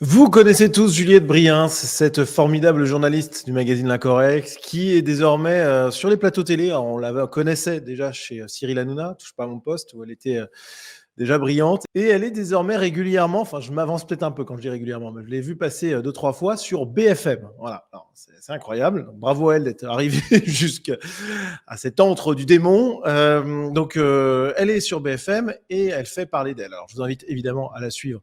Vous connaissez tous Juliette Briens, cette formidable journaliste du magazine L'Incorrect, qui est désormais sur les plateaux télé. Alors, on la connaissait déjà chez Cyril Hanouna, Touche pas à mon poste, où elle était déjà brillante. Et elle est désormais régulièrement, enfin je m'avance peut-être un peu quand je dis régulièrement, mais je l'ai vue passer 2-3 fois sur BFM. Voilà, c'est incroyable. Bravo à elle d'être arrivée jusqu'à cet antre du démon. Elle est sur BFM et elle fait parler d'elle. Alors je vous invite évidemment à la suivre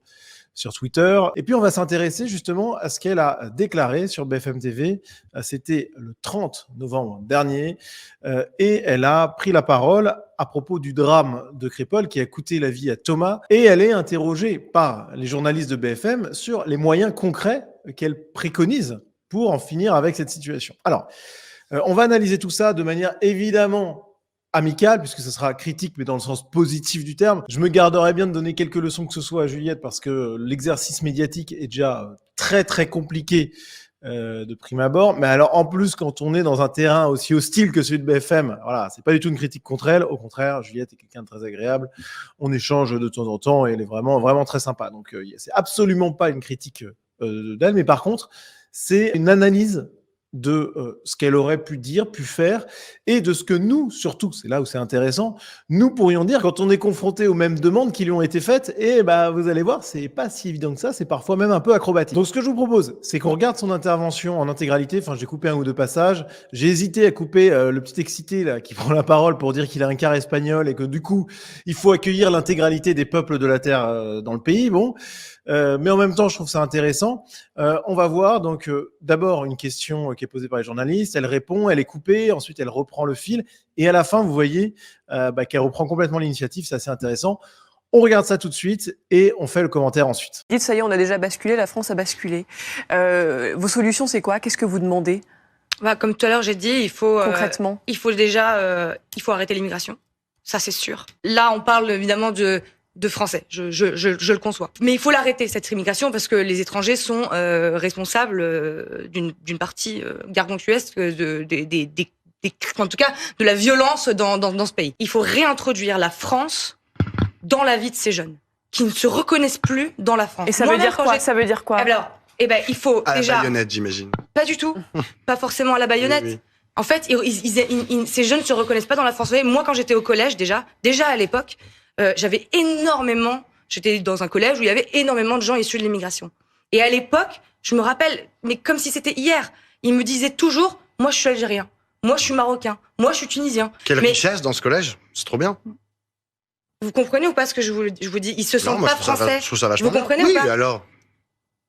sur Twitter. Et puis, on va s'intéresser justement à ce qu'elle a déclaré sur BFM TV. C'était le 30 novembre dernier. Et elle a pris la parole à propos du drame de Crépol qui a coûté la vie à Thomas. Et elle est interrogée par les journalistes de BFM sur les moyens concrets qu'elle préconise pour en finir avec cette situation. Alors, on va analyser tout ça de manière évidemment amicale, puisque ce sera critique, mais dans le sens positif du terme. Je me garderai bien de donner quelques leçons que ce soit à Juliette, parce que l'exercice médiatique est déjà très très compliqué de prime abord. Mais alors en plus, quand on est dans un terrain aussi hostile que celui de BFM, voilà, c'est pas du tout une critique contre elle. Au contraire, Juliette est quelqu'un de très agréable. On échange de temps en temps et elle est vraiment vraiment très sympa. Donc c'est absolument pas une critique d'elle, mais par contre, c'est une analyse de ce qu'elle aurait pu dire, pu faire, et de ce que nous, surtout, c'est là où c'est intéressant, nous pourrions dire quand on est confronté aux mêmes demandes qui lui ont été faites, et bah vous allez voir, c'est pas si évident que ça, c'est parfois même un peu acrobatique. Donc ce que je vous propose, c'est qu'on regarde son intervention en intégralité, enfin j'ai coupé un ou deux passages, j'ai hésité à couper le petit excité là qui prend la parole pour dire qu'il a un quart espagnol et que du coup, il faut accueillir l'intégralité des peuples de la Terre dans le pays, bon, mais en même temps, je trouve ça intéressant. On va voir donc d'abord une question qui est posée par les journalistes, elle répond, elle est coupée, ensuite elle reprend le fil, et à la fin, vous voyez qu'elle reprend complètement l'initiative, c'est assez intéressant. On regarde ça tout de suite et on fait le commentaire ensuite. Dites, ça y est, on a déjà basculé, la France a basculé. Vos solutions, c'est quoi? Qu'est-ce que vous demandez? Comme tout à l'heure, j'ai dit, il faut concrètement, il faut déjà arrêter l'immigration. Ça, c'est sûr. Là, on parle évidemment de français, je le conçois. Mais il faut l'arrêter, cette immigration, parce que les étrangers sont responsables d'une partie gargantuesque en tout cas, de la violence dans ce pays. Il faut réintroduire la France dans la vie de ces jeunes, qui ne se reconnaissent plus dans la France. Et ça veut dire quoi? Ça veut dire quoi? Alors, il faut à déjà... la baïonnette, j'imagine. Pas du tout. Pas forcément à la baïonnette. Oui. En fait, ces jeunes ne se reconnaissent pas dans la France. Vous voyez, moi, quand j'étais au collège, déjà à l'époque, j'étais dans un collège où il y avait énormément de gens issus de l'immigration. Et à l'époque, je me rappelle, mais comme si c'était hier, ils me disaient toujours, moi, je suis algérien. Moi, je suis marocain. Moi, je suis tunisien. Quelle richesse dans ce collège. C'est trop bien. Vous comprenez ou pas ce que je vous dis? Ils se sentent pas français. Je trouve ça vachement Vous comprenez bien. ou pas? Oui, alors.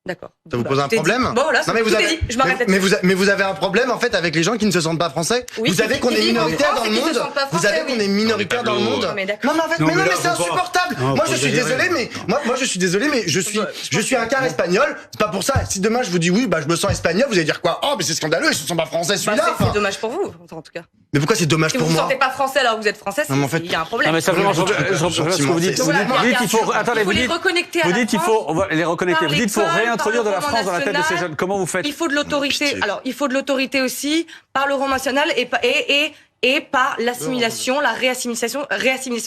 D'accord. Ça vous pose un problème? Bon, voilà, non, mais vous avez, dit. Je m'arrête là-dessus. mais vous avez un problème, en fait, avec les gens qui ne se sentent pas français? Oui, vous savez qu'on est minoritaire dans le monde? Vous savez qu'on est minoritaire dans le monde? Non, mais Non, mais en fait, mais c'est insupportable! Moi, je suis désolé, mais, moi, je suis désolé, mais je suis un quart espagnol. C'est pas pour ça. Si demain je vous dis oui, bah, je me sens espagnol, vous allez dire quoi? Oh, mais c'est scandaleux, ils se sentent pas français, celui-là. C'est dommage pour vous, en tout cas. Mais pourquoi c'est dommage pour moi? Si vous ne sentez pas français alors que vous êtes français, il y a un problème. Non, mais simplement, je reviens à ce que vous dites. Vous dites qu'il faut, attendez, vous dites qu'il faut, on va les reconnecter. Vous dites qu'il faut réintroduire de la France dans la tête de ces jeunes. Comment vous faites? Il faut de l'autorité. Alors, il faut de l'autorité aussi par le Front national et par l'assimilation, la réassimilation,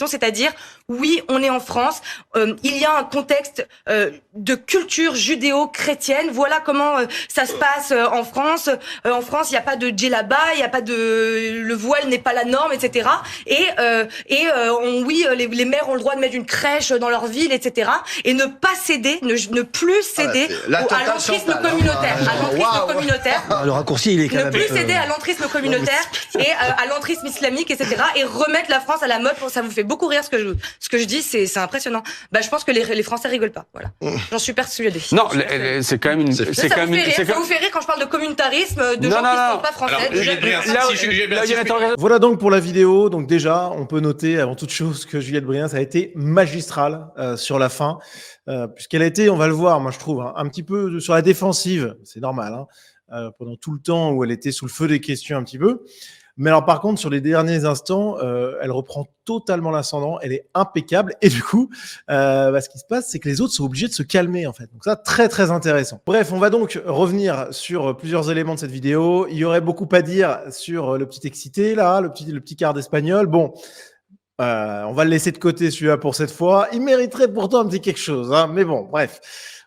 c'est-à-dire, oui, on est en France, il y a un contexte de culture judéo-chrétienne, voilà comment ça se passe en France. En France, il n'y a pas de djellaba, il n'y a pas le voile n'est pas la norme, etc. Oui, les maires ont le droit de mettre une crèche dans leur ville, etc. Et ne pas céder, ne plus céder à l'entrisme communautaire. Le raccourci, il est quand même... Ne plus céder à l'entrisme communautaire et à l'entrisme islamique, etc. Et remettre la France à la mode. Ça vous fait beaucoup rire ce que je dis, c'est impressionnant. Je pense que les Français rigolent pas. Voilà. J'en suis persuadée. Non, c'est quand même une... Ça vous fait rire quand je parle de communautarisme, de gens qui ne sont pas français. Voilà donc pour la vidéo. Donc déjà, on peut noter avant toute chose que Juliette Briens a été magistrale sur la fin, puisqu'elle a été, on va le voir, moi je trouve, un petit peu sur la défensive. C'est normal, pendant tout le temps où elle était sous le feu des questions un petit peu. Mais alors par contre, sur les derniers instants, elle reprend totalement l'ascendant, elle est impeccable, et du coup, ce qui se passe, c'est que les autres sont obligés de se calmer, en fait. Donc ça, très très intéressant. Bref, on va donc revenir sur plusieurs éléments de cette vidéo. Il y aurait beaucoup à dire sur le petit excité, là, le petit quart d'espagnol. Bon, on va le laisser de côté, celui-là, pour cette fois. Il mériterait pourtant un petit quelque chose, mais bon, bref.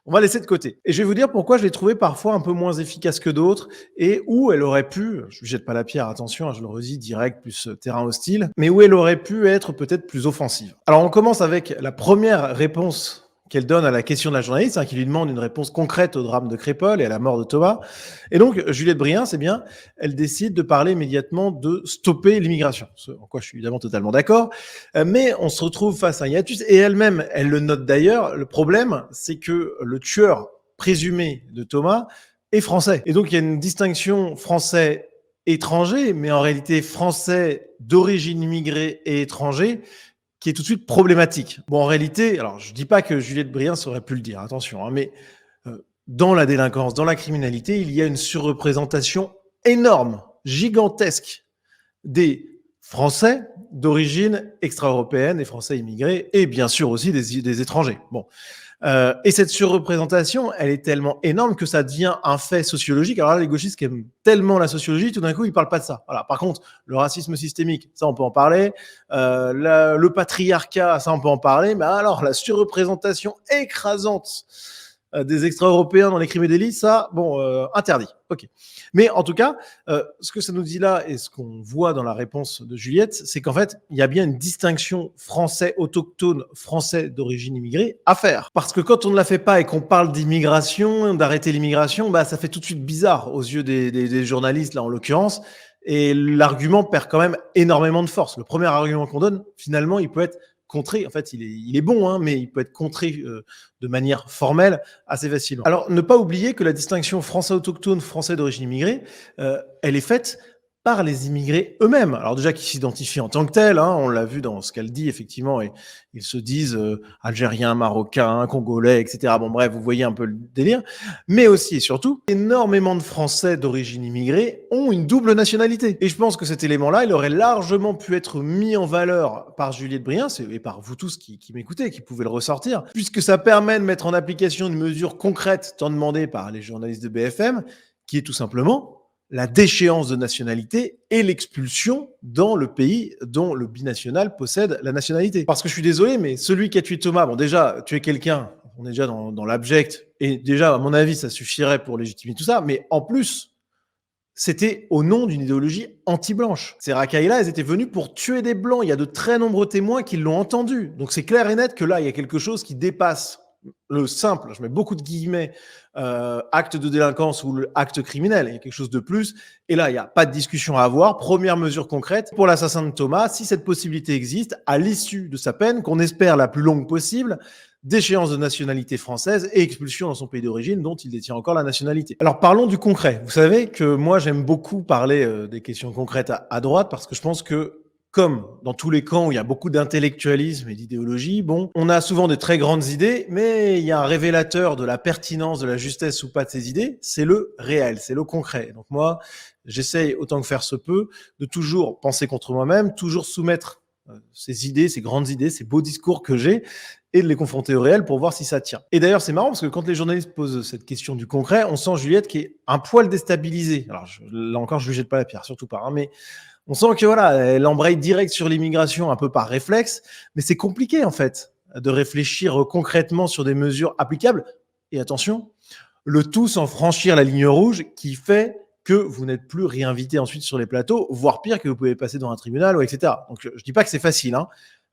On va laisser de côté. Et je vais vous dire pourquoi je l'ai trouvée parfois un peu moins efficace que d'autres et où elle aurait pu, je ne jette pas la pierre, attention, je le redis, direct plus terrain hostile, mais où elle aurait pu être peut-être plus offensive. Alors on commence avec la première réponse qu'elle donne à la question de la journaliste, qui lui demande une réponse concrète au drame de Crépol et à la mort de Thomas. Et donc, Juliette Brien, c'est bien, elle décide de parler immédiatement de stopper l'immigration, ce en quoi je suis évidemment totalement d'accord, mais on se retrouve face à un hiatus, et elle-même, elle le note d'ailleurs, le problème, c'est que le tueur présumé de Thomas est français. Et donc, il y a une distinction français-étranger, mais en réalité français d'origine immigrée et étranger, qui est tout de suite problématique. Bon, en réalité, alors je dis pas que Juliette Brien aurait pu le dire, attention, mais dans la délinquance, dans la criminalité, il y a une surreprésentation énorme, gigantesque des Français d'origine extra-européenne, des Français immigrés, et bien sûr aussi des étrangers. Bon. Et cette surreprésentation, elle est tellement énorme que ça devient un fait sociologique. Alors là, les gauchistes qui aiment tellement la sociologie, tout d'un coup, ils parlent pas de ça. Voilà. Par contre, le racisme systémique, ça, on peut en parler. Le patriarcat, ça, on peut en parler. Mais alors, la surreprésentation écrasante des extra-européens dans les crimes et délits, ça, bon, interdit. Ok. Mais en tout cas, ce que ça nous dit là et ce qu'on voit dans la réponse de Juliette, c'est qu'en fait, il y a bien une distinction français autochtone, français d'origine immigrée à faire. Parce que quand on ne la fait pas et qu'on parle d'immigration, d'arrêter l'immigration, bah, ça fait tout de suite bizarre aux yeux des journalistes, là, en l'occurrence. Et l'argument perd quand même énormément de force. Le premier argument qu'on donne, finalement, il peut être contré, en fait, il est bon, mais il peut être contré de manière formelle assez facilement. Alors, ne pas oublier que la distinction français autochtone, français d'origine immigrée, elle est faite par les immigrés eux-mêmes. Alors déjà, qui s'identifient en tant que tels, on l'a vu dans ce qu'elle dit, effectivement, et ils se disent algériens, marocains, congolais, etc. Bon, bref, vous voyez un peu le délire. Mais aussi et surtout, énormément de Français d'origine immigrée ont une double nationalité. Et je pense que cet élément-là, il aurait largement pu être mis en valeur par Juliette Brien, et par vous tous qui m'écoutez, qui pouvez le ressortir, puisque ça permet de mettre en application une mesure concrète tant demandée par les journalistes de BFM, qui est tout simplement la déchéance de nationalité et l'expulsion dans le pays dont le binational possède la nationalité. Parce que je suis désolé, mais celui qui a tué Thomas, bon déjà, tuer quelqu'un, on est déjà dans l'abject, et déjà, à mon avis, ça suffirait pour légitimer tout ça, mais en plus, c'était au nom d'une idéologie anti-blanche. Ces racailles-là, elles étaient venues pour tuer des blancs. Il y a de très nombreux témoins qui l'ont entendu. Donc c'est clair et net que là, il y a quelque chose qui dépasse le simple, je mets beaucoup de guillemets, acte de délinquance ou le acte criminel. Il y a quelque chose de plus. Et là, il n'y a pas de discussion à avoir. Première mesure concrète pour l'assassin de Thomas, si cette possibilité existe, à l'issue de sa peine, qu'on espère la plus longue possible, déchéance de nationalité française et expulsion dans son pays d'origine dont il détient encore la nationalité. Alors parlons du concret. Vous savez que moi, j'aime beaucoup parler des questions concrètes à droite parce que je pense que comme dans tous les camps où il y a beaucoup d'intellectualisme et d'idéologie, bon, on a souvent de très grandes idées, mais il y a un révélateur de la pertinence, de la justesse ou pas de ces idées, c'est le réel, c'est le concret. Donc moi, j'essaye autant que faire se peut de toujours penser contre moi-même, toujours soumettre ces idées, ces grandes idées, ces beaux discours que j'ai et de les confronter au réel pour voir si ça tient. Et d'ailleurs, c'est marrant parce que quand les journalistes posent cette question du concret, on sent Juliette qui est un poil déstabilisée. Alors là encore, je lui jette pas la pierre, surtout pas, mais on sent que voilà, elle embraye direct sur l'immigration un peu par réflexe, mais c'est compliqué en fait de réfléchir concrètement sur des mesures applicables. Et attention, le tout sans franchir la ligne rouge qui fait que vous n'êtes plus réinvité ensuite sur les plateaux, voire pire que vous pouvez passer dans un tribunal, ou etc. Donc je dis pas que c'est facile,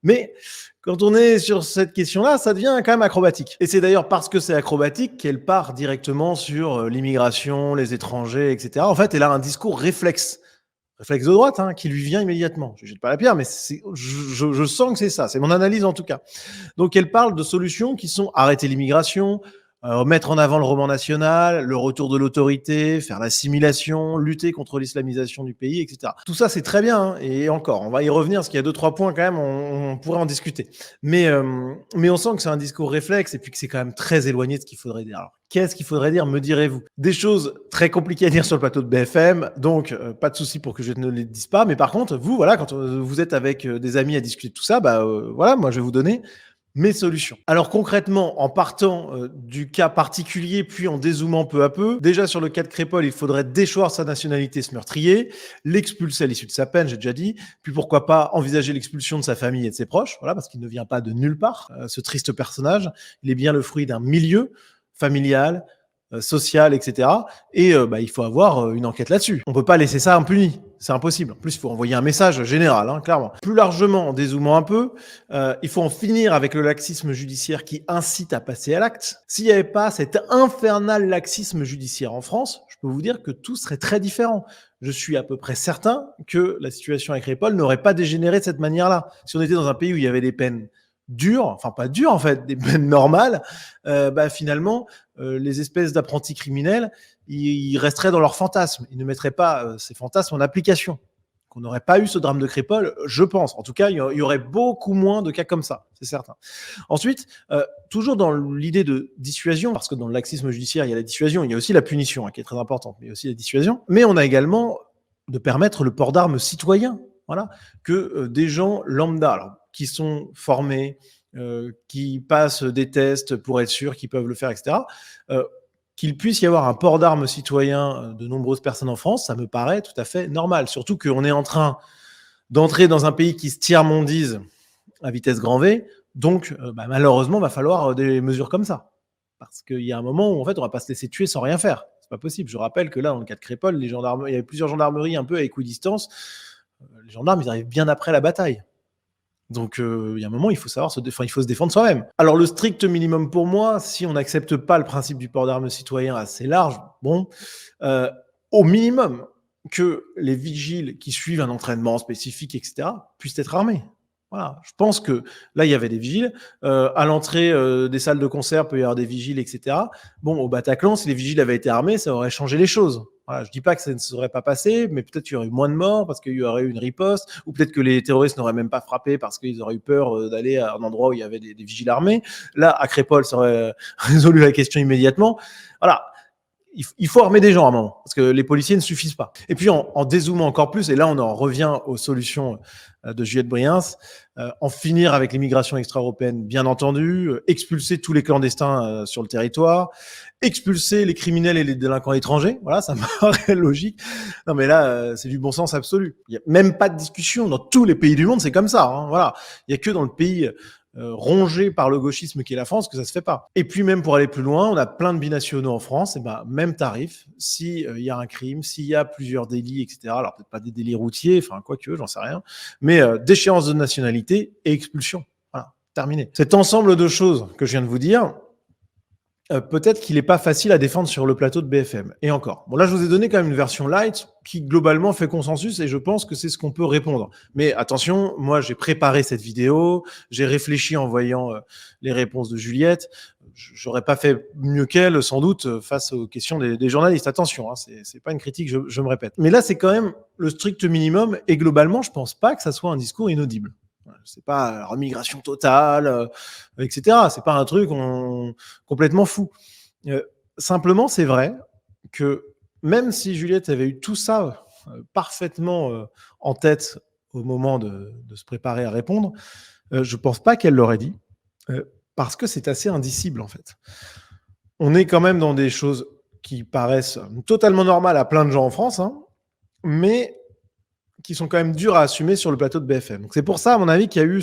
mais quand on est sur cette question-là, ça devient quand même acrobatique. Et c'est d'ailleurs parce que c'est acrobatique qu'elle part directement sur l'immigration, les étrangers, etc. En fait, elle a un discours réflexe de droite, qui lui vient immédiatement. Je ne jette pas la pierre, mais je sens que c'est ça. C'est mon analyse en tout cas. Donc, elle parle de solutions qui sont arrêter l'immigration, mettre en avant le roman national, le retour de l'autorité, faire l'assimilation, lutter contre l'islamisation du pays, etc. Tout ça, c'est très bien. Et encore, on va y revenir parce qu'il y a 2-3 points quand même, on pourrait en discuter. Mais on sent que c'est un discours réflexe et puis que c'est quand même très éloigné de ce qu'il faudrait dire. Alors, qu'est-ce qu'il faudrait dire, me direz-vous? Des choses très compliquées à dire sur le plateau de BFM, donc pas de souci pour que je ne les dise pas. Mais par contre, vous, voilà, quand vous êtes avec des amis à discuter de tout ça, voilà, moi je vais vous donner mes solutions. Alors concrètement, en partant du cas particulier, puis en dézoomant peu à peu, déjà sur le cas de Crépol, il faudrait déchoir sa nationalité ce meurtrier, l'expulser à l'issue de sa peine, j'ai déjà dit, puis pourquoi pas envisager l'expulsion de sa famille et de ses proches, voilà, parce qu'il ne vient pas de nulle part. Ce triste personnage, il est bien le fruit d'un milieu familiale, sociale, etc. Et il faut avoir une enquête là-dessus. On peut pas laisser ça impuni. C'est impossible. En plus, il faut envoyer un message général, clairement. Plus largement, en dézoomant un peu, il faut en finir avec le laxisme judiciaire qui incite à passer à l'acte. S'il n'y avait pas cet infernal laxisme judiciaire en France, je peux vous dire que tout serait très différent. Je suis à peu près certain que la situation avec Ripoll n'aurait pas dégénéré de cette manière-là. Si on était dans un pays où il y avait des peines dures, enfin pas dures en fait, des peines normales, finalement, les espèces d'apprentis criminels, ils resteraient dans leurs fantasmes. Ils ne mettraient pas ces fantasmes en application. Qu'on n'aurait pas eu ce drame de Crépol, je pense. En tout cas, il y aurait beaucoup moins de cas comme ça, c'est certain. Ensuite, toujours dans l'idée de dissuasion, parce que dans le laxisme judiciaire, il y a la dissuasion, il y a aussi la punition, qui est très importante, mais aussi la dissuasion. Mais on a également de permettre le port d'armes citoyen, voilà, que des gens lambda, alors, qui sont formés, qui passent des tests pour être sûrs qu'ils peuvent le faire, etc., qu'il puisse y avoir un port d'armes citoyen de nombreuses personnes en France, ça me paraît tout à fait normal. Surtout qu'on est en train d'entrer dans un pays qui se tiers-mondise à vitesse grand V, donc malheureusement, il va falloir des mesures comme ça. Parce qu'il y a un moment où en fait, on ne va pas se laisser tuer sans rien faire. C'est pas possible. Je rappelle que là, dans le cas de Crépol, il y avait plusieurs gendarmeries un peu à équidistance. Les gendarmes, ils arrivent bien après la bataille. Donc, il y a un moment, il faut il faut se défendre soi-même. Alors, le strict minimum pour moi, si on n'accepte pas le principe du port d'armes citoyen assez large, au minimum, que les vigiles qui suivent un entraînement spécifique, etc., puissent être armés. Voilà. Je pense que là, il y avait des vigiles. À l'entrée des salles de concert, il peut y avoir des vigiles, etc. Bon, au Bataclan, si les vigiles avaient été armés, ça aurait changé les choses. Voilà, je dis pas que ça ne serait pas passé, mais peut-être qu'il y aurait eu moins de morts parce qu'il y aurait eu une riposte, ou peut-être que les terroristes n'auraient même pas frappé parce qu'ils auraient eu peur d'aller à un endroit où il y avait des vigiles armés. Là, à Crépol, ça aurait résolu la question immédiatement. Voilà. Il faut armer des gens à un moment, parce que les policiers ne suffisent pas. Et puis, en dézoomant encore plus, et là, on en revient aux solutions de Juliette Briens, en finir avec l'immigration extra-européenne, bien entendu, expulser tous les clandestins sur le territoire, expulser les criminels et les délinquants étrangers. Voilà, ça me paraît logique. Non, mais là, c'est du bon sens absolu. Il n'y a même pas de discussion. Dans tous les pays du monde, c'est comme ça. Voilà. Il n'y a que dans le pays rongé par le gauchisme qui est la France que ça se fait pas. Et puis même pour aller plus loin, on a plein de binationaux en France, et même tarif, si y a un crime, s'il y a plusieurs délits, etc. Alors peut-être pas des délits routiers, enfin quoi que, j'en sais rien, mais déchéance de nationalité et expulsion. Voilà, terminé. Cet ensemble de choses que je viens de vous dire, peut-être qu'il n'est pas facile à défendre sur le plateau de BFM. Et encore. Bon, là, je vous ai donné quand même une version light qui, globalement, fait consensus et je pense que c'est ce qu'on peut répondre. Mais attention, moi, j'ai préparé cette vidéo, j'ai réfléchi en voyant les réponses de Juliette. J'aurais pas fait mieux qu'elle, sans doute, face aux questions des journalistes. Attention, c'est pas une critique, je me répète. Mais là, c'est quand même le strict minimum et globalement, je pense pas que ça soit un discours inaudible. C'est pas la remigration totale, etc. C'est pas un truc complètement fou. Simplement, c'est vrai que même si Juliette avait eu tout ça parfaitement en tête au moment de se préparer à répondre, je pense pas qu'elle l'aurait dit, parce que c'est assez indicible en fait. On est quand même dans des choses qui paraissent totalement normales à plein de gens en France, mais qui sont quand même durs à assumer sur le plateau de BFM. Donc c'est pour ça, à mon avis, qu'il y a eu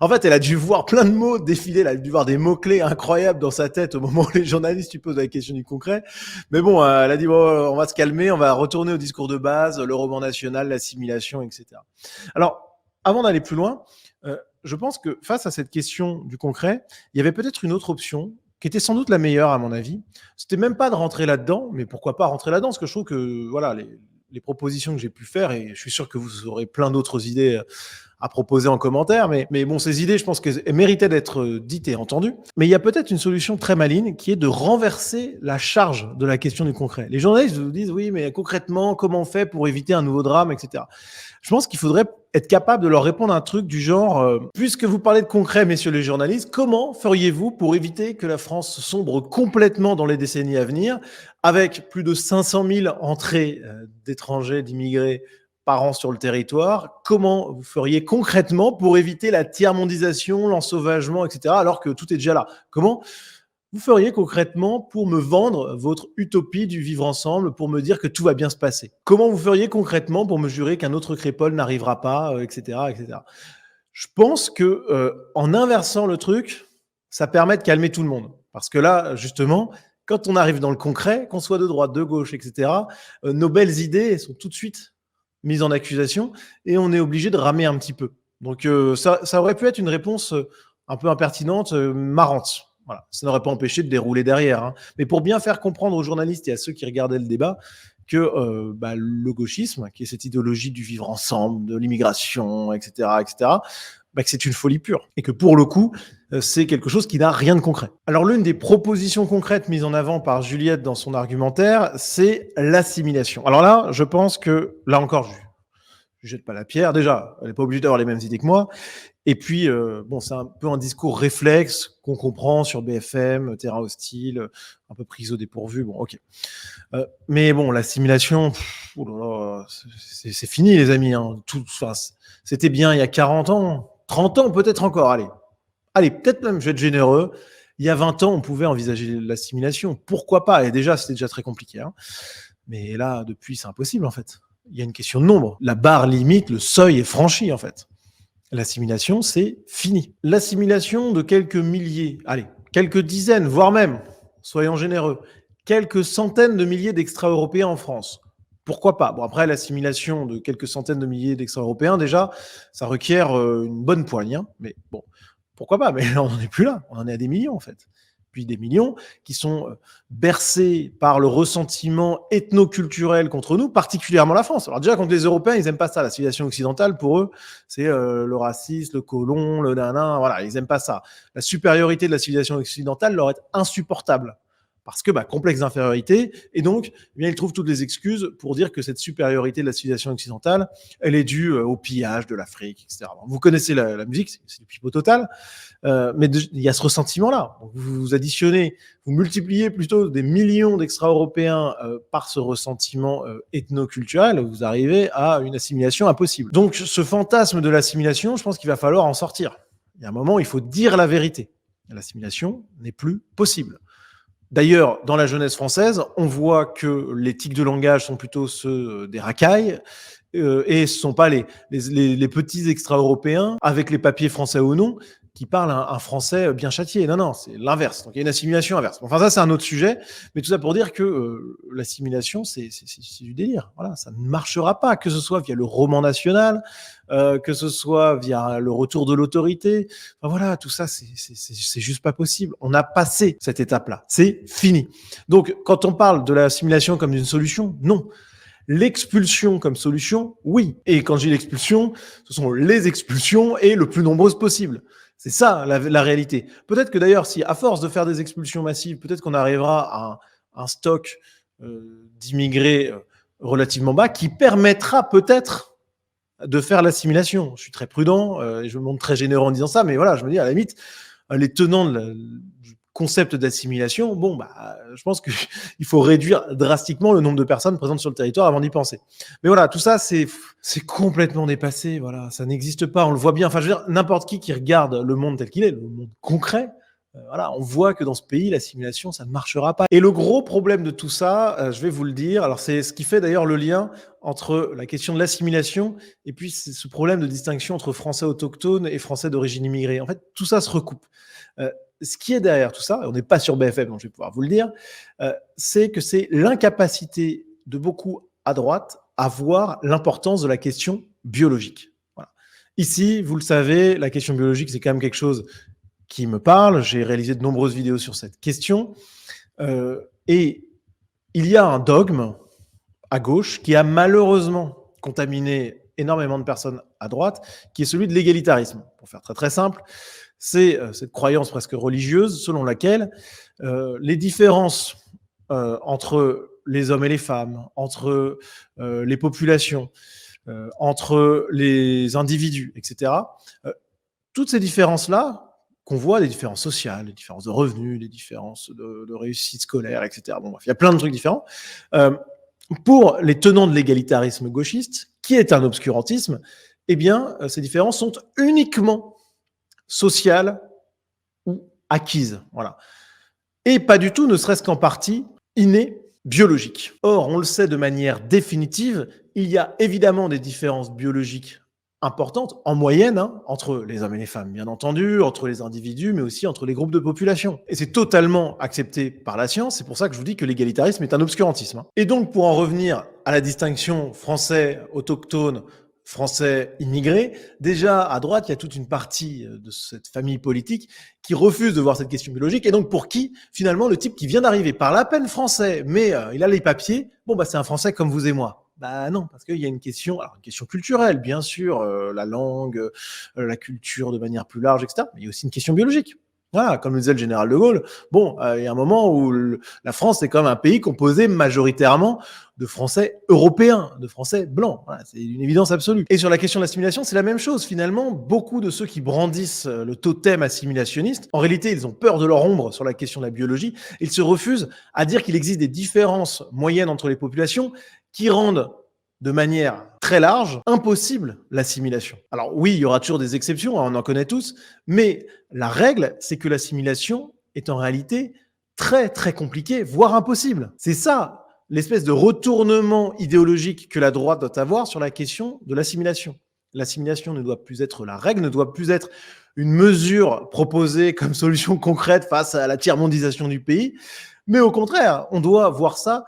En fait, elle a dû voir plein de mots défiler, elle a dû voir des mots-clés incroyables dans sa tête au moment où les journalistes lui posent la question du concret. Mais bon, elle a dit, bon, on va se calmer, on va retourner au discours de base, le roman national, l'assimilation, etc. Alors, avant d'aller plus loin, je pense que face à cette question du concret, il y avait peut-être une autre option qui était sans doute la meilleure, à mon avis. C'était même pas de rentrer là-dedans, mais pourquoi pas rentrer là-dedans, parce que je trouve que, voilà, les propositions que j'ai pu faire, et je suis sûr que vous aurez plein d'autres idées à proposer en commentaire, mais bon, ces idées, je pense qu'elles méritaient d'être dites et entendues. Mais il y a peut-être une solution très maligne qui est de renverser la charge de la question du concret. Les journalistes vous disent, oui, mais concrètement, comment on fait pour éviter un nouveau drame, etc. Je pense qu'il faudrait être capable de leur répondre un truc du genre, puisque vous parlez de concret, messieurs les journalistes, comment feriez-vous pour éviter que la France sombre complètement dans les décennies à venir, avec plus de 500 000 entrées d'étrangers, d'immigrés par an sur le territoire? Comment vous feriez concrètement pour éviter la tiers-mondisation, l'ensauvagement, etc., alors que tout est déjà là? Comment vous feriez concrètement pour me vendre votre utopie du vivre ensemble, pour me dire que tout va bien se passer? Comment vous feriez concrètement pour me jurer qu'un autre Crépol n'arrivera pas, etc., etc. Je pense que en inversant le truc, ça permet de calmer tout le monde. Parce que là, justement, quand on arrive dans le concret, qu'on soit de droite, de gauche, etc., nos belles idées sont tout de suite mises en accusation et on est obligé de ramer un petit peu. Donc ça aurait pu être une réponse un peu impertinente, marrante. Voilà. Ça n'aurait pas empêché de dérouler derrière. Hein. Mais pour bien faire comprendre aux journalistes et à ceux qui regardaient le débat que le gauchisme, qui est cette idéologie du vivre ensemble, de l'immigration, etc., que c'est une folie pure. Et que pour le coup, c'est quelque chose qui n'a rien de concret. Alors l'une des propositions concrètes mises en avant par Juliette dans son argumentaire, c'est l'assimilation. Alors là, je pense que, là encore, je jette pas la pierre. Déjà, elle n'est pas obligée d'avoir les mêmes idées que moi. Et puis, c'est un peu un discours réflexe qu'on comprend sur BFM, Terrain hostile, un peu prise au dépourvu. Bon, ok. Mais bon, l'assimilation, c'est fini, les amis. Hein. C'était bien il y a 40 ans, 30 ans peut-être encore. Allez, peut-être même, je vais être généreux. Il y a 20 ans, on pouvait envisager l'assimilation. Pourquoi pas? Et déjà, c'était déjà très compliqué. Hein. Mais là, depuis, c'est impossible, en fait. Il y a une question de nombre. La barre limite, le seuil est franchi, en fait. L'assimilation, c'est fini. L'assimilation de quelques milliers, quelques dizaines, voire même, soyons généreux, quelques centaines de milliers d'extra-européens en France. Pourquoi pas? Bon, après, l'assimilation de quelques centaines de milliers d'extra-européens, déjà, ça requiert une bonne poigne. Hein, mais bon, pourquoi pas? Mais là, on n'en est plus là. On en est à des millions, en fait. Puis des millions qui sont bercés par le ressentiment ethno-culturel contre nous, particulièrement la France. Alors déjà, contre les Européens, ils n'aiment pas ça. La civilisation occidentale, pour eux, c'est le racisme, le colon, le nanan, voilà, ils n'aiment pas ça. La supériorité de la civilisation occidentale leur est insupportable. Parce que complexe d'infériorité, et donc ils trouvent toutes les excuses pour dire que cette supériorité de la civilisation occidentale, elle est due au pillage de l'Afrique, etc. Bon, vous connaissez la musique, c'est du pipeau total, mais il y a ce ressentiment-là. Donc, vous additionnez, vous multipliez plutôt des millions d'extra-européens par ce ressentiment ethno-culturel, vous arrivez à une assimilation impossible. Donc ce fantasme de l'assimilation, je pense qu'il va falloir en sortir. Il y a un moment, il faut dire la vérité. L'assimilation n'est plus possible. D'ailleurs, dans la jeunesse française, on voit que les tics de langage sont plutôt ceux des racailles et ce ne sont pas les petits extra-européens avec les papiers français ou non qui parlent un français bien châtié. Non, c'est l'inverse. Donc il y a une assimilation inverse. Enfin, ça, c'est un autre sujet. Mais tout ça pour dire que l'assimilation, c'est du délire. Voilà, ça ne marchera pas, que ce soit via le roman national, que ce soit via le retour de l'autorité. Enfin, voilà, tout ça, c'est juste pas possible. On a passé cette étape-là. C'est fini. Donc, quand on parle de l'assimilation comme une solution, non. L'expulsion comme solution, oui. Et quand je dis l'expulsion, ce sont les expulsions et le plus nombreuses possible. C'est ça la réalité. Peut-être que d'ailleurs, si à force de faire des expulsions massives, peut-être qu'on arrivera à un stock d'immigrés relativement bas qui permettra peut-être de faire l'assimilation. Je suis très prudent et je me montre très généreux en disant ça, mais voilà, je me dis à la limite, les tenants du concept d'assimilation, je pense qu'il faut réduire drastiquement le nombre de personnes présentes sur le territoire avant d'y penser. Mais voilà, tout ça, c'est complètement dépassé. Voilà, ça n'existe pas. On le voit bien. Enfin, je veux dire, n'importe qui regarde le monde tel qu'il est, le monde concret, voilà, on voit que dans ce pays, l'assimilation, ça ne marchera pas. Et le gros problème de tout ça, je vais vous le dire, alors c'est ce qui fait d'ailleurs le lien entre la question de l'assimilation et puis ce problème de distinction entre Français autochtones et Français d'origine immigrée. En fait, tout ça se recoupe. Ce qui est derrière tout ça, et on n'est pas sur BFM, donc je vais pouvoir vous le dire, c'est que c'est l'incapacité de beaucoup à droite à voir l'importance de la question biologique. Voilà. Ici, vous le savez, la question biologique, c'est quand même quelque chose qui me parle. J'ai réalisé de nombreuses vidéos sur cette question. Et il y a un dogme à gauche qui a malheureusement contaminé énormément de personnes à droite, qui est celui de l'égalitarisme. Pour faire très très simple, c'est cette croyance presque religieuse selon laquelle les différences entre les hommes et les femmes, entre les populations, entre les individus, etc., toutes ces différences-là, qu'on voit, des différences sociales, des différences de revenus, des différences de réussite scolaire, etc. Bon, bref, il y a plein de trucs différents. Pour les tenants de l'égalitarisme gauchiste, qui est un obscurantisme, eh bien, ces différences sont uniquement sociales ou acquises. Voilà. Et pas du tout, ne serait-ce qu'en partie, innées, biologiques. Or, on le sait de manière définitive, il y a évidemment des différences biologiques importante en moyenne, hein, entre les hommes et les femmes, bien entendu, entre les individus, mais aussi entre les groupes de population. Et c'est totalement accepté par la science, c'est pour ça que je vous dis que l'égalitarisme est un obscurantisme. Hein. Et donc, pour en revenir à la distinction français autochtone, français immigrés, déjà à droite, il y a toute une partie de cette famille politique qui refuse de voir cette question biologique, et donc pour qui, finalement, le type qui vient d'arriver parle à peine français, mais il a les papiers, bon bah c'est un Français comme vous et moi. Bah non, parce qu'il y a une question, alors une question culturelle, bien sûr, la langue, la culture de manière plus large, etc., mais il y a aussi une question biologique. Voilà, comme le disait le général de Gaulle, bon, il y a un moment où la France est quand même un pays composé majoritairement de Français européens, de Français blancs. Voilà, c'est une évidence absolue. Et sur la question de l'assimilation, c'est la même chose. Finalement, beaucoup de ceux qui brandissent le totem assimilationniste, en réalité, ils ont peur de leur ombre sur la question de la biologie. Ils se refusent à dire qu'il existe des différences moyennes entre les populations qui rendent de manière très large, impossible l'assimilation. Alors oui, il y aura toujours des exceptions, hein, on en connaît tous, mais la règle, c'est que l'assimilation est en réalité très très compliquée, voire impossible. C'est ça, l'espèce de retournement idéologique que la droite doit avoir sur la question de l'assimilation. L'assimilation ne doit plus être la règle, ne doit plus être une mesure proposée comme solution concrète face à la tiers-mondisation du pays, mais au contraire, on doit voir ça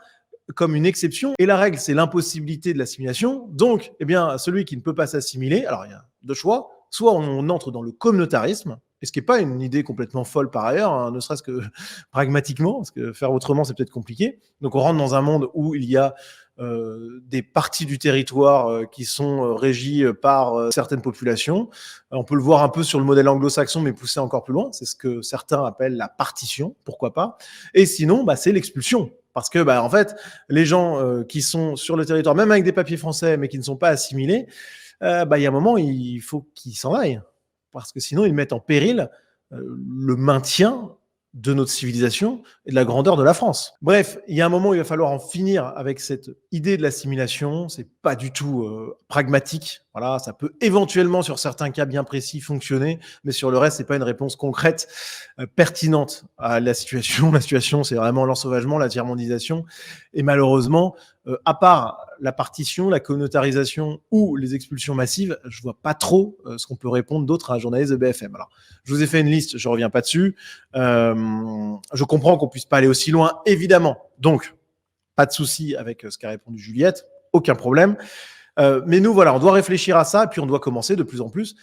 comme une exception. Et la règle, c'est l'impossibilité de l'assimilation. Donc, eh bien, celui qui ne peut pas s'assimiler, alors il y a deux choix. Soit on entre dans le communautarisme, et ce qui n'est pas une idée complètement folle par ailleurs, hein, ne serait-ce que pragmatiquement, parce que faire autrement, c'est peut-être compliqué. Donc on rentre dans un monde où il y a des parties du territoire qui sont régies par certaines populations. On peut le voir un peu sur le modèle anglo-saxon, mais poussé encore plus loin. C'est ce que certains appellent la partition, pourquoi pas. Et sinon, bah, c'est l'expulsion. Parce que, bah, en fait, les gens qui sont sur le territoire, même avec des papiers français, mais qui ne sont pas assimilés, bah, il y a un moment, il faut qu'ils s'en aillent. Parce que sinon, ils mettent en péril le maintien de notre civilisation et de la grandeur de la France. Bref, il y a un moment où il va falloir en finir avec cette idée de l'assimilation. C'est pas du tout pragmatique. Voilà, ça peut éventuellement, sur certains cas bien précis, fonctionner, mais sur le reste, c'est pas une réponse concrète, pertinente à la situation. La situation, c'est vraiment l'ensauvagement, la tiers-mondisation. Et malheureusement, à part la partition, la communautarisation ou les expulsions massives, je vois pas trop ce qu'on peut répondre d'autre à un journaliste de BFM. Alors, je vous ai fait une liste, je reviens pas dessus. Je comprends qu'on puisse pas aller aussi loin, évidemment. Donc, pas de souci avec ce qu'a répondu Juliette, aucun problème. Mais nous, voilà, on doit réfléchir à ça, et puis on doit commencer de plus en plus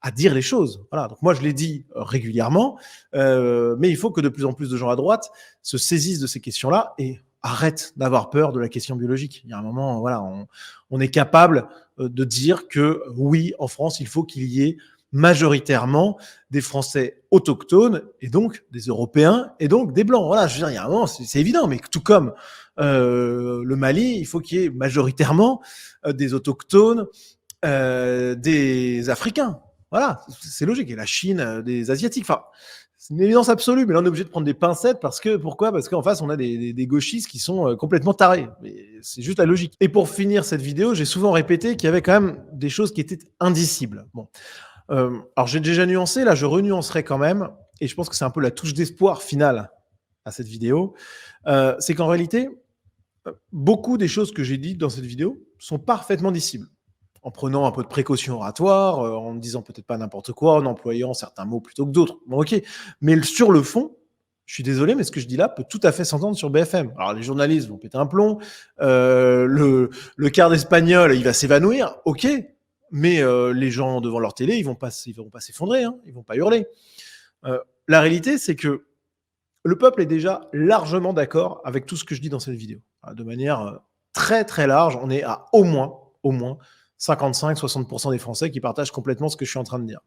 à dire les choses. Voilà. Donc moi, je l'ai dit régulièrement, mais il faut que de plus en plus de gens à droite se saisissent de ces questions-là et arrêtent d'avoir peur de la question biologique. Il y a un moment, voilà, on est capable de dire que oui, en France, il faut qu'il y ait majoritairement des Français autochtones et donc des Européens et donc des Blancs. Voilà, je veux dire, il y a un moment, c'est évident, mais tout comme le Mali, il faut qu'il y ait majoritairement des autochtones, des Africains. Voilà, c'est logique. Et la Chine, des Asiatiques. Enfin, c'est une évidence absolue, mais là, on est obligé de prendre des pincettes parce que, pourquoi ? Parce qu'en face, on a des gauchistes qui sont complètement tarés. Mais c'est juste la logique. Et pour finir cette vidéo, j'ai souvent répété qu'il y avait quand même des choses qui étaient indicibles. Bon. Alors, j'ai déjà nuancé, là, je renuancerai quand même. Et je pense que c'est un peu la touche d'espoir finale à cette vidéo. C'est qu'en réalité, beaucoup des choses que j'ai dites dans cette vidéo sont parfaitement dicibles. En prenant un peu de précaution oratoire, en ne disant peut-être pas n'importe quoi, en employant certains mots plutôt que d'autres. Bon, ok. Mais sur le fond, je suis désolé, mais ce que je dis là peut tout à fait s'entendre sur BFM. Alors, les journalistes vont péter un plomb, le quart d'espagnol, il va s'évanouir, ok. Mais les gens devant leur télé, ils vont pas s'effondrer, hein, ils vont pas hurler. La réalité, c'est que le peuple est déjà largement d'accord avec tout ce que je dis dans cette vidéo. De manière très très large, on est à au moins 55-60% des Français qui partagent complètement ce que je suis en train de dire.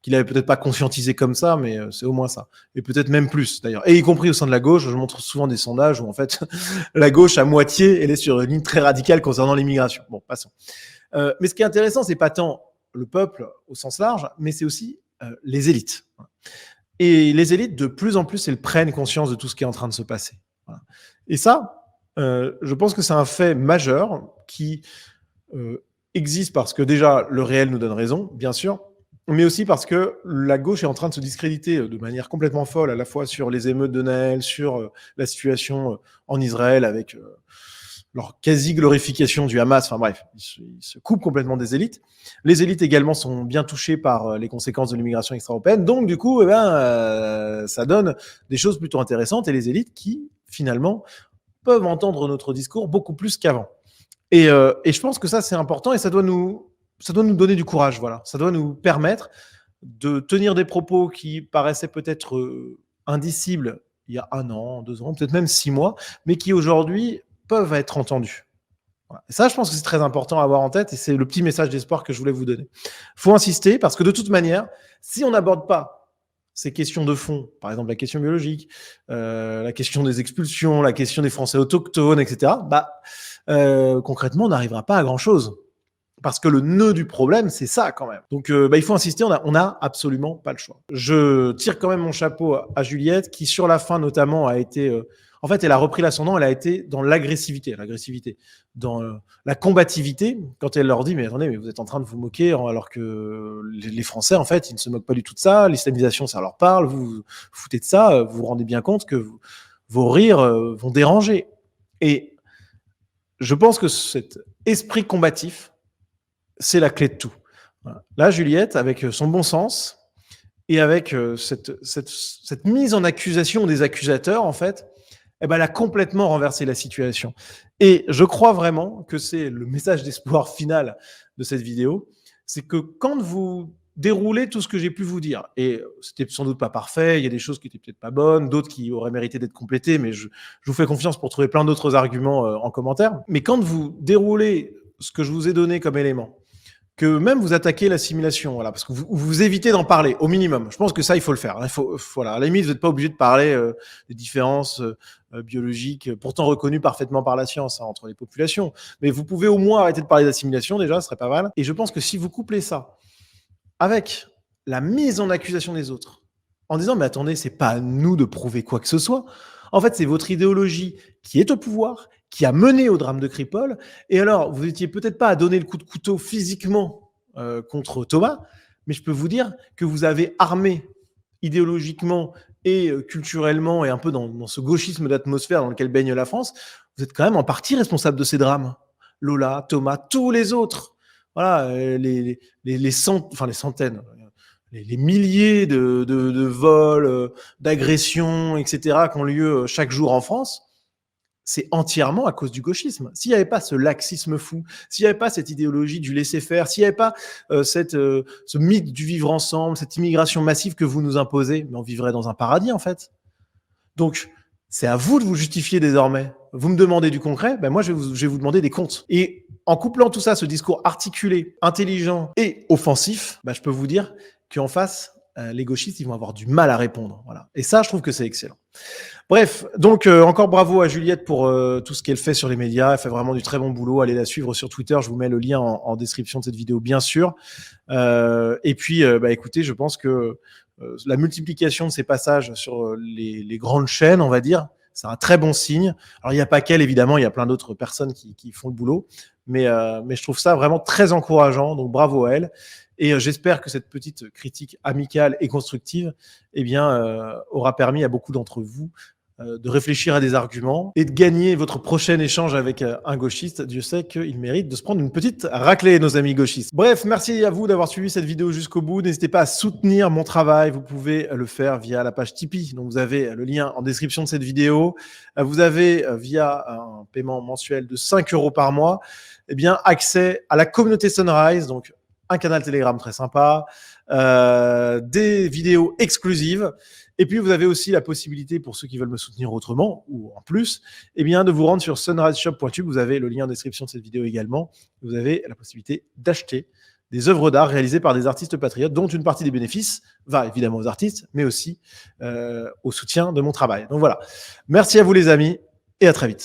Qu'il n'avait peut-être pas conscientisé comme ça, mais c'est au moins ça. Et peut-être même plus, d'ailleurs. Et y compris au sein de la gauche, je montre souvent des sondages où, en fait, la gauche, à moitié, elle est sur une ligne très radicale concernant l'immigration. Bon, passons. Mais ce qui est intéressant, c'est pas tant le peuple au sens large, mais c'est aussi les élites. Et les élites, de plus en plus, elles prennent conscience de tout ce qui est en train de se passer. Voilà. Et ça, je pense que c'est un fait majeur qui existe parce que déjà le réel nous donne raison, bien sûr, mais aussi parce que la gauche est en train de se discréditer de manière complètement folle, à la fois sur les émeutes de Naël, sur la situation en Israël avec leur quasi-glorification du Hamas. Enfin bref, ils se coupent complètement des élites. Les élites également sont bien touchées par les conséquences de l'immigration extra-européenne. Donc du coup, ça donne des choses plutôt intéressantes et les élites qui, finalement, peuvent entendre notre discours beaucoup plus qu'avant. Et je pense que ça, c'est important et ça doit nous donner du courage. Voilà. Ça doit nous permettre de tenir des propos qui paraissaient peut-être indicibles il y a 1 an, 2 ans, peut-être même 6 mois, mais qui aujourd'hui peuvent être entendus. Voilà. Et ça, je pense que c'est très important à avoir en tête et c'est le petit message d'espoir que je voulais vous donner. Il faut insister parce que de toute manière, si on n'aborde pas ces questions de fond, par exemple la question biologique, la question des expulsions, la question des Français autochtones, etc., concrètement, on n'arrivera pas à grand-chose. Parce que le nœud du problème, c'est ça quand même. Donc il faut insister, on a absolument pas le choix. Je tire quand même mon chapeau à Juliette, qui sur la fin notamment a été... en fait, elle a repris l'ascendant, elle a été dans l'agressivité, dans la combativité, quand elle leur dit « Mais attendez, mais vous êtes en train de vous moquer, alors que les Français, en fait, ils ne se moquent pas du tout de ça, l'islamisation, ça leur parle, vous vous foutez de ça, vous vous rendez bien compte que vos rires vont déranger. » Et je pense que cet esprit combatif, c'est la clé de tout. Voilà. Là, Juliette, avec son bon sens et avec cette mise en accusation des accusateurs, en fait, elle a complètement renversé la situation. Et je crois vraiment que c'est le message d'espoir final de cette vidéo, c'est que quand vous déroulez tout ce que j'ai pu vous dire, et c'était sans doute pas parfait, il y a des choses qui étaient peut-être pas bonnes, d'autres qui auraient mérité d'être complétées, mais je vous fais confiance pour trouver plein d'autres arguments en commentaire. Mais quand vous déroulez ce que je vous ai donné comme élément, que même vous attaquez l'assimilation, voilà, parce que vous évitez d'en parler au minimum. Je pense que ça, il faut le faire. Voilà, à la limite, vous n'êtes pas obligé de parler des différences biologiques, pourtant reconnues parfaitement par la science entre les populations. Mais vous pouvez au moins arrêter de parler d'assimilation, déjà, ce serait pas mal. Et je pense que si vous couplez ça avec la mise en accusation des autres, en disant, mais attendez, c'est pas à nous de prouver quoi que ce soit. En fait, c'est votre idéologie qui est au pouvoir, qui a mené au drame de Cripple. Et alors, vous n'étiez peut-être pas à donner le coup de couteau physiquement contre Thomas, mais je peux vous dire que vous avez armé idéologiquement et culturellement et un peu dans ce gauchisme d'atmosphère dans lequel baigne la France, vous êtes quand même en partie responsable de ces drames. Lola, Thomas, tous les autres. Voilà, les centaines, les milliers de vols, d'agressions, etc., qui ont lieu chaque jour en France. C'est entièrement à cause du gauchisme. S'il n'y avait pas ce laxisme fou, s'il n'y avait pas cette idéologie du laisser-faire, s'il n'y avait pas ce mythe du vivre ensemble, cette immigration massive que vous nous imposez, mais on vivrait dans un paradis en fait. Donc, c'est à vous de vous justifier désormais. Vous me demandez du concret, moi je vais vous demander des comptes. Et en couplant tout ça, ce discours articulé, intelligent et offensif, je peux vous dire qu'en face, les gauchistes, ils vont avoir du mal à répondre. Voilà. Et ça, je trouve que c'est excellent. Bref, donc encore bravo à Juliette pour tout ce qu'elle fait sur les médias. Elle fait vraiment du très bon boulot. Allez la suivre sur Twitter. Je vous mets le lien en description de cette vidéo, bien sûr. Et puis, écoutez, je pense que la multiplication de ces passages sur les grandes chaînes, on va dire, c'est un très bon signe. Alors, il n'y a pas qu'elle, évidemment. Il y a plein d'autres personnes qui font le boulot. Mais je trouve ça vraiment très encourageant. Donc, bravo à elle. Et j'espère que cette petite critique amicale et constructive aura permis à beaucoup d'entre vous de réfléchir à des arguments et de gagner votre prochain échange avec un gauchiste. Dieu sait qu'il mérite de se prendre une petite raclée, nos amis gauchistes. Bref, merci à vous d'avoir suivi cette vidéo jusqu'au bout. N'hésitez pas à soutenir mon travail. Vous pouvez le faire via la page Tipeee. Donc, vous avez le lien en description de cette vidéo. Vous avez, via un paiement mensuel de 5 € par mois, accès à la communauté Sunrise. Donc, un canal Telegram très sympa, des vidéos exclusives. Et puis, vous avez aussi la possibilité, pour ceux qui veulent me soutenir autrement, ou en plus, de vous rendre sur sunriseshop.tube. Vous avez le lien en description de cette vidéo également. Vous avez la possibilité d'acheter des œuvres d'art réalisées par des artistes patriotes, dont une partie des bénéfices va évidemment aux artistes, mais aussi au soutien de mon travail. Donc voilà. Merci à vous les amis, et à très vite.